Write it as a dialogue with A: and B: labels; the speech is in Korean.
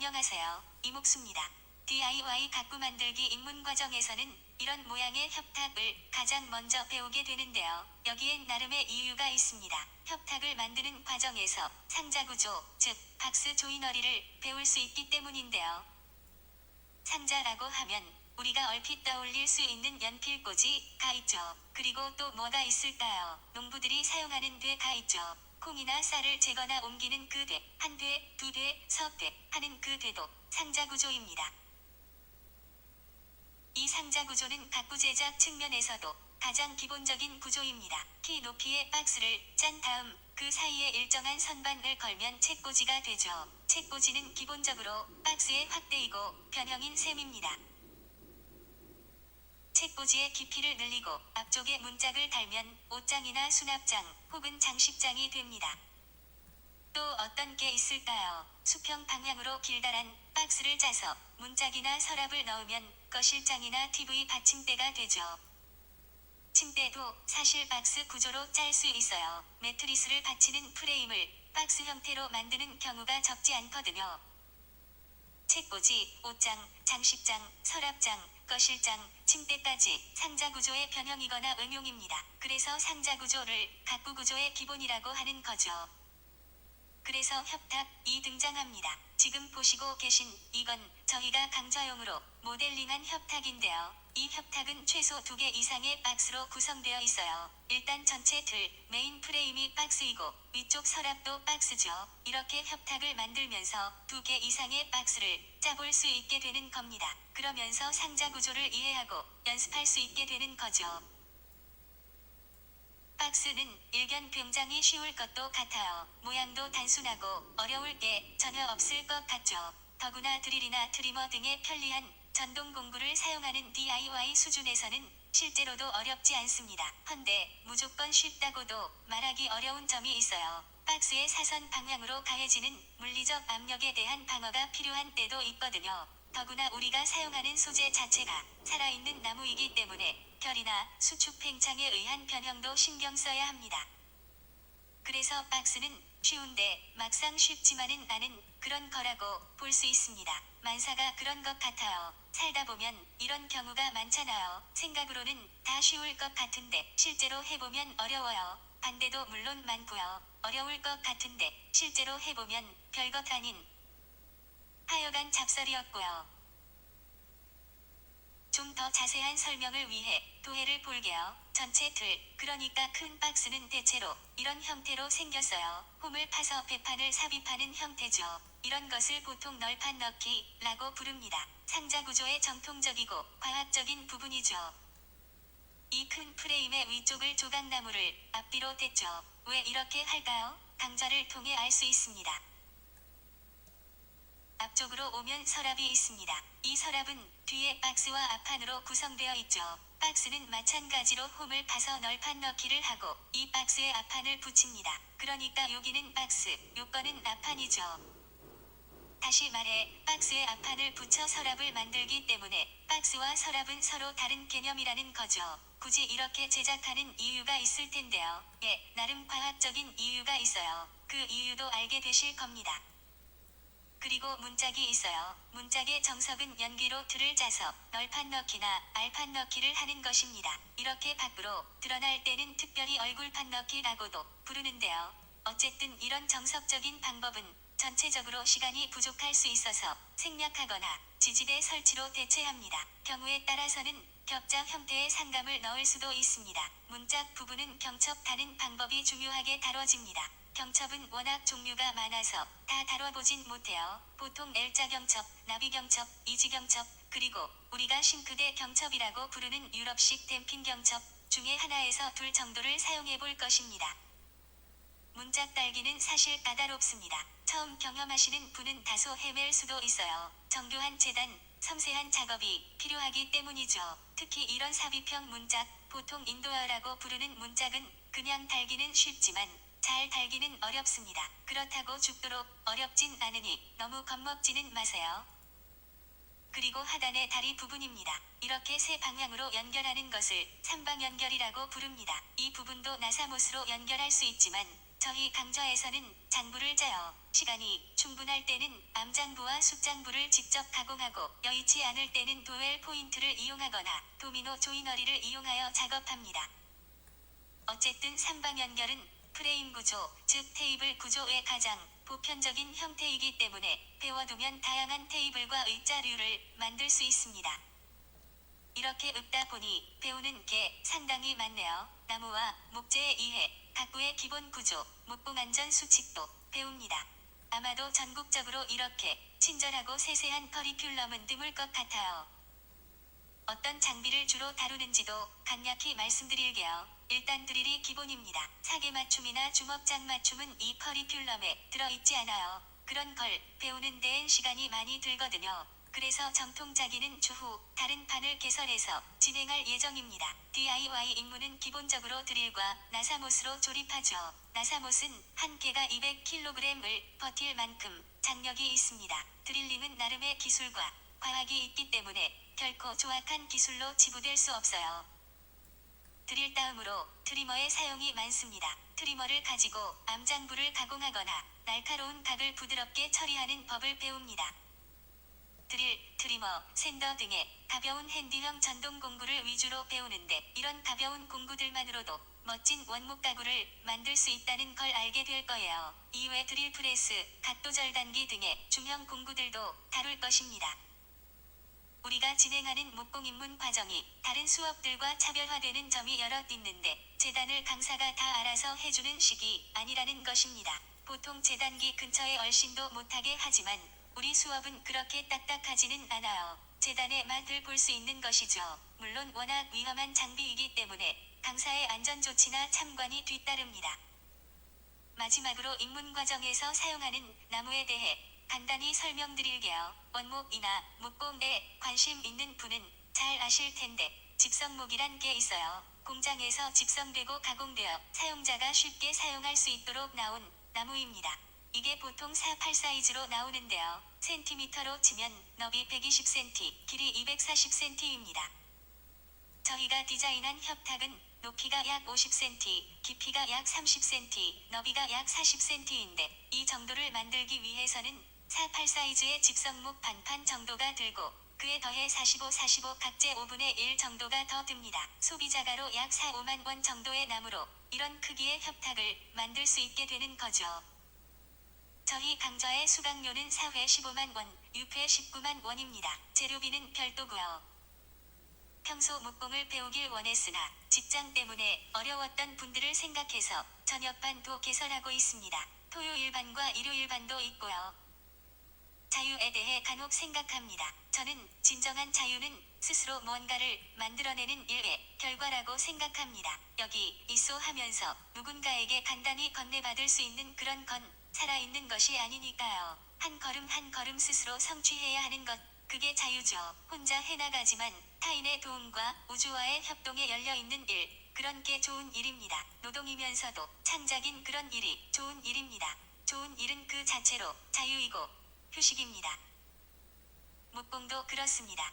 A: 안녕하세요. 이목수입니다. DIY 가구 만들기 입문 과정에서는 이런 모양의 협탁을 가장 먼저 배우게 되는데요. 여기엔 나름의 이유가 있습니다. 협탁을 만드는 과정에서 상자 구조, 즉 박스 조이너리를 배울 수 있기 때문인데요. 상자라고 하면 우리가 얼핏 떠올릴 수 있는 연필꽂이가 있죠. 그리고 또 뭐가 있을까요? 농부들이 사용하는 되가 있죠. 콩이나 쌀을 재거나 옮기는 그 되, 한 되, 두 되, 석 되 하는 그 되도 상자 구조입니다. 이 상자 구조는 가구 제작 측면에서도 가장 기본적인 구조입니다. 키 높이의 박스를 짠 다음 그 사이에 일정한 선반을 걸면 책꽂이가 되죠. 책꽂이는 기본적으로 박스의 확대이고 변형인 셈입니다. 책꽂이의 깊이를 늘리고 앞쪽에 문짝을 달면 옷장이나 수납장 혹은 장식장이 됩니다. 또 어떤 게 있을까요? 수평 방향으로 길다란 박스를 짜서 문짝이나 서랍을 넣으면 거실장이나 TV 받침대가 되죠. 침대도 사실 박스 구조로 짤 수 있어요. 매트리스를 받치는 프레임을 박스 형태로 만드는 경우가 적지 않거든요. 책꽂이, 옷장, 장식장, 서랍장, 거실장, 침대까지 상자 구조의 변형이거나 응용입니다. 그래서 상자 구조를 가구 구조의 기본이라고 하는 거죠. 그래서 협탁이 등장합니다. 지금 보시고 계신 이건 저희가 강좌용으로 모델링한 협탁인데요. 이 협탁은 최소 2개 이상의 박스로 구성되어 있어요. 일단 전체 틀, 메인 프레임이 박스이고 위쪽 서랍도 박스죠. 이렇게 협탁을 만들면서 2개 이상의 박스를 짜볼 수 있게 되는 겁니다. 그러면서 상자 구조를 이해하고 연습할 수 있게 되는 거죠. 박스는 일견 굉장히 쉬울 것도 같아요. 모양도 단순하고 어려울 게 전혀 없을 것 같죠. 더구나 드릴이나 트리머 등의 편리한 전동 공구를 사용하는 DIY 수준에서는 실제로도 어렵지 않습니다. 헌데 무조건 쉽다고도 말하기 어려운 점이 있어요. 박스의 사선 방향으로 가해지는 물리적 압력에 대한 방어가 필요한 때도 있거든요. 더구나 우리가 사용하는 소재 자체가 살아있는 나무이기 때문에 결이나 수축 팽창에 의한 변형도 신경 써야 합니다. 그래서 박스는 쉬운데 막상 쉽지만은 않은 그런 거라고 볼 수 있습니다. 만사가 그런 것 같아요. 살다 보면 이런 경우가 많잖아요. 생각으로는 다 쉬울 것 같은데 실제로 해보면 어려워요. 반대도 물론 많고요. 어려울 것 같은데 실제로 해보면 별것 아닌 하여간 잡설이었고요. 좀 더 자세한 설명을 위해 도해를 볼게요. 전체 틀, 그러니까 큰 박스는 대체로 이런 형태로 생겼어요. 홈을 파서 배판을 삽입하는 형태죠. 이런 것을 보통 널판 넣기라고 부릅니다. 상자 구조의 정통적이고 과학적인 부분이죠. 이 큰 프레임의 위쪽을 조각나무를 앞뒤로 댔죠. 왜 이렇게 할까요? 강좌를 통해 알 수 있습니다. 앞쪽으로 오면 서랍이 있습니다. 이 서랍은 뒤에 박스와 앞판으로 구성되어 있죠. 박스는 마찬가지로 홈을 파서 널판 넣기를 하고 이 박스에 앞판을 붙입니다. 그러니까 여기는 박스, 요거는 앞판이죠. 다시 말해 박스에 앞판을 붙여 서랍을 만들기 때문에 박스와 서랍은 서로 다른 개념이라는 거죠. 굳이 이렇게 제작하는 이유가 있을 텐데요. 예, 나름 과학적인 이유가 있어요. 그 이유도 알게 되실 겁니다. 그리고 문짝이 있어요. 문짝의 정석은 연기로 틀을 짜서 널판 넣기나 알판 넣기를 하는 것입니다. 이렇게 밖으로 드러날 때는 특별히 얼굴판 넣기라고도 부르는데요. 어쨌든 이런 정석적인 방법은 전체적으로 시간이 부족할 수 있어서 생략하거나 지지대 설치로 대체합니다. 경우에 따라서는 격자 형태의 상감을 넣을 수도 있습니다. 문짝 부분은 경첩 다는 방법이 중요하게 다뤄집니다. 경첩은 워낙 종류가 많아서 다 다뤄보진 못해요. 보통 L자 경첩, 나비 경첩, 이지 경첩, 그리고 우리가 싱크대 경첩이라고 부르는 유럽식 댐핑 경첩 중에 하나에서 둘 정도를 사용해 볼 것입니다. 문짝 달기는 사실 까다롭습니다. 처음 경험하시는 분은 다소 헤맬 수도 있어요. 정교한 재단, 섬세한 작업이 필요하기 때문이죠. 특히 이런 삽입형 문짝, 보통 인도어라고 부르는 문짝은 그냥 달기는 쉽지만 잘 달기는 어렵습니다. 그렇다고 죽도록 어렵진 않으니 너무 겁먹지는 마세요. 그리고 하단의 다리 부분입니다. 이렇게 세 방향으로 연결하는 것을 삼방연결이라고 부릅니다. 이 부분도 나사못으로 연결할 수 있지만 저희 강좌에서는 장부를 짜요. 시간이 충분할 때는 암장부와 숫장부를 직접 가공하고 여의치 않을 때는 도웰 포인트를 이용하거나 도미노 조이너리를 이용하여 작업합니다. 어쨌든 삼방 연결은 프레임 구조, 즉 테이블 구조의 가장 보편적인 형태이기 때문에 배워두면 다양한 테이블과 의자류를 만들 수 있습니다. 이렇게 읊다 보니 배우는 게 상당히 많네요. 나무와 목재에 의해 가구의 기본 구조, 목공 안전 수칙도 배웁니다. 아마도 전국적으로 이렇게 친절하고 세세한 커리큘럼은 드물 것 같아요. 어떤 장비를 주로 다루는지도 간략히 말씀드릴게요. 일단 드릴이 기본입니다. 사계 맞춤이나 주먹장 맞춤은 이 커리큘럼에 들어있지 않아요. 그런 걸 배우는 데엔 시간이 많이 들거든요. 그래서 정통자기는 추후 다른 판을 개설해서 진행할 예정입니다. DIY 임무는 기본적으로 드릴과 나사못으로 조립하죠. 나사못은 한 개가 200kg을 버틸 만큼 장력이 있습니다. 드릴링은 나름의 기술과 과학이 있기 때문에 결코 조악한 기술로 치부될 수 없어요. 드릴 다음으로 트리머의 사용이 많습니다. 트리머를 가지고 암장부를 가공하거나 날카로운 각을 부드럽게 처리하는 법을 배웁니다. 드릴, 트리머, 샌더 등의 가벼운 핸디형 전동 공구를 위주로 배우는데 이런 가벼운 공구들만으로도 멋진 원목 가구를 만들 수 있다는 걸 알게 될 거예요. 이외 드릴 프레스, 각도 절단기 등의 중형 공구들도 다룰 것입니다. 우리가 진행하는 목공 입문 과정이 다른 수업들과 차별화되는 점이 여럿 있는데 재단을 강사가 다 알아서 해주는 식이 아니라는 것입니다. 보통 재단기 근처에 얼씬도 못하게 하지만 우리 수업은 그렇게 딱딱하지는 않아요. 재단의 맛을 볼 수 있는 것이죠. 물론 워낙 위험한 장비이기 때문에 강사의 안전조치나 참관이 뒤따릅니다. 마지막으로 입문 과정에서 사용하는 나무에 대해 간단히 설명드릴게요. 원목이나 목공에 관심 있는 분은 잘 아실 텐데 집성목이란 게 있어요. 공장에서 집성되고 가공되어 사용자가 쉽게 사용할 수 있도록 나온 나무입니다. 이게 보통 4-8 사이즈로 나오는데요. 센티미터로 치면 너비 120cm, 길이 240cm입니다. 저희가 디자인한 협탁은 높이가 약 50cm, 깊이가 약 30cm, 너비가 약 40cm인데 이 정도를 만들기 위해서는 4-8 사이즈의 집성목 반판 정도가 들고 그에 더해 45-45 각재 5분의 1 정도가 더 듭니다. 소비자가로 약 4-5만 원 정도의 나무로 이런 크기의 협탁을 만들 수 있게 되는 거죠. 저희 강좌의 수강료는 4회 15만 원, 6회 19만 원입니다. 재료비는 별도고요. 평소 목공을 배우길 원했으나 직장 때문에 어려웠던 분들을 생각해서 저녁반도 개설하고 있습니다. 토요일반과 일요일반도 있고요. 자유에 대해 간혹 생각합니다. 저는 진정한 자유는 스스로 뭔가를 만들어내는 일의 결과라고 생각합니다. 여기 있어 하면서 누군가에게 간단히 건네받을 수 있는 그런 건 살아있는 것이 아니니까요. 한 걸음 한 걸음 스스로 성취해야 하는 것, 그게 자유죠. 혼자 해나가지만 타인의 도움과 우주와의 협동에 열려있는 일, 그런 게 좋은 일입니다. 노동이면서도 창작인 그런 일이 좋은 일입니다. 좋은 일은 그 자체로 자유이고 휴식입니다. 목공도 그렇습니다.